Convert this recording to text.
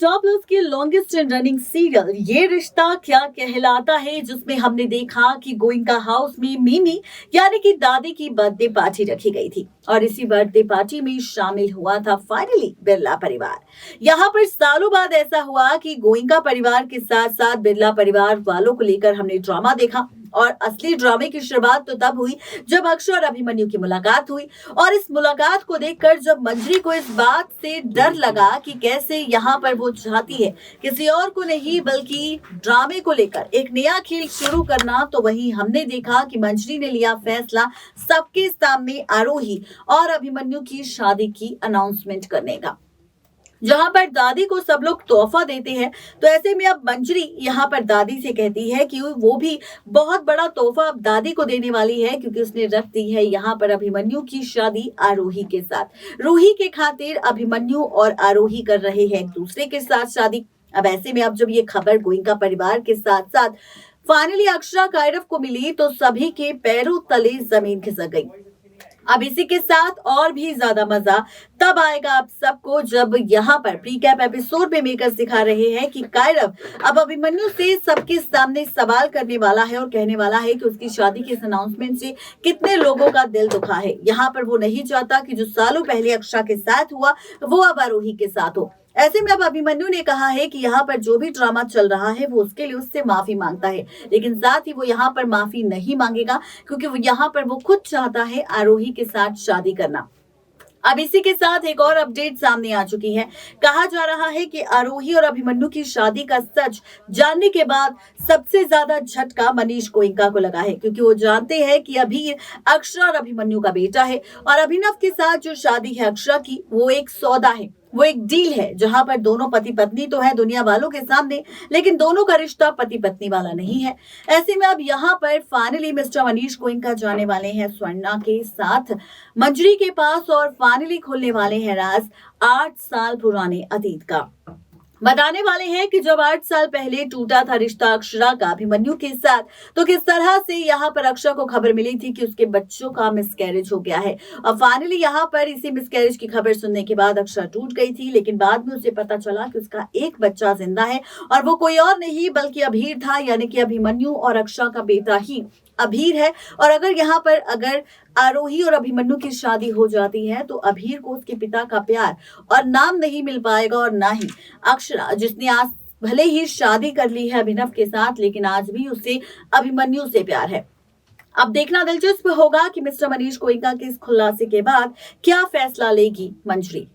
Star plus की longest running serial ये रिश्ता क्या कहलाता है, जिसमें हमने देखा कि गोइंका हाउस में मिमी यानी कि दादी की बर्थडे पार्टी रखी गई थी और इसी बर्थडे पार्टी में शामिल हुआ था फाइनली बिरला परिवार। यहाँ पर सालों बाद ऐसा हुआ कि गोइंका परिवार के साथ साथ बिरला परिवार वालों को लेकर हमने ड्रामा देखा और असली ड्रामे की शुरुआत तो तब हुई जब अक्षय और अभिमन्यु की मुलाकात हुई। और इस मुलाकात को देखकर जब मंजरी को इस बात से डर लगा कि कैसे यहाँ पर वो चाहती है किसी और को नहीं बल्कि ड्रामे को लेकर एक नया खेल शुरू करना, तो वहीं हमने देखा कि मंजरी ने लिया फैसला सबके सामने आरोही और अभिमन्यु की शादी की अनाउंसमेंट करने का, जहां पर दादी को सब लोग तोहफा देते हैं। तो ऐसे में अब मंजरी यहाँ पर दादी से कहती है कि वो भी बहुत बड़ा तोहफा अब दादी को देने वाली है, क्योंकि उसने रख दी है यहाँ पर अभिमन्यु की शादी आरोही के साथ। रूही के खातिर अभिमन्यु और आरोही कर रहे हैं एक दूसरे के साथ शादी। अब ऐसे में अब जब ये खबर गोइंका परिवार के साथ साथ फाइनली अक्षरा कायरव को मिली तो सभी के पैरों तले जमीन खिसक गई। अब इसी के साथ और भी ज्यादा मजा तब आएगा आप सबको जब यहाँ पर प्री कैप एपिसोड में मेकर्स दिखा रहे हैं कि कायरव अब अभिमन्यु से सबके सामने सवाल करने वाला है और कहने वाला है कि उसकी शादी के इस अनाउंसमेंट से कितने लोगों का दिल दुखा है। यहाँ पर वो नहीं चाहता कि जो सालों पहले अक्षरा के साथ हुआ वो अब आरोही के साथ हो। ऐसे में अब अभिमन्यु ने कहा है कि यहाँ पर जो भी ड्रामा चल रहा है वो उसके लिए उससे माफी मांगता है, लेकिन साथ ही वो यहाँ पर माफी नहीं मांगेगा क्योंकि वो यहाँ पर वो खुद चाहता है आरोही के साथ शादी करना। अब इसी के साथ एक और अपडेट सामने आ चुकी है। कहा जा रहा है कि आरोही और अभिमन्यु की शादी का सच जानने के बाद सबसे ज्यादा झटका मनीष गोइंका को लगा है, क्योंकि वो जानते हैं कि अभी अक्षरा और अभिमन्यु का बेटा है और अभिनव के साथ जो शादी है अक्षरा की वो एक सौदा है, वो एक डील है, जहां पर दोनों पति पत्नी तो है दुनिया वालों के सामने, लेकिन दोनों का रिश्ता पति पत्नी वाला नहीं है। ऐसे में अब यहाँ पर फाइनली मिस्टर मनीष गोइंका जाने वाले हैं स्वर्णा के साथ मंजरी के पास और फाइनली खोलने वाले हैं राज 8 साल पुराने अतीत का। बताने वाले हैं कि जब 8 साल पहले टूटा था रिश्ता अक्षरा का अभिमन्यु के साथ, तो किस तरह से यहाँ पर अक्षरा को खबर मिली थी कि उसके बच्चों का मिसकैरेज हो गया है। और फाइनली यहाँ पर इसी मिसकैरेज की खबर सुनने के बाद अक्षरा टूट गई थी, लेकिन बाद में उसे पता चला कि उसका एक बच्चा जिंदा है और वो कोई और नहीं बल्कि अभीर था, यानी कि अभिमन्यु और अक्षरा का बेटा ही अभीर है। और अगर यहाँ पर अगर आरोही और अभिमन्यु की शादी हो जाती है तो अभीर को उसके पिता का प्यार और नाम नहीं मिल पाएगा, और ना ही अक्षरा जिसने आज भले ही शादी कर ली है अभिनव के साथ, लेकिन आज भी उसे अभिमन्यु से प्यार है। अब देखना दिलचस्प होगा कि मिस्टर मनीष गोइंका के इस खुलासे के बाद क्या फैसला लेगी मंजरी।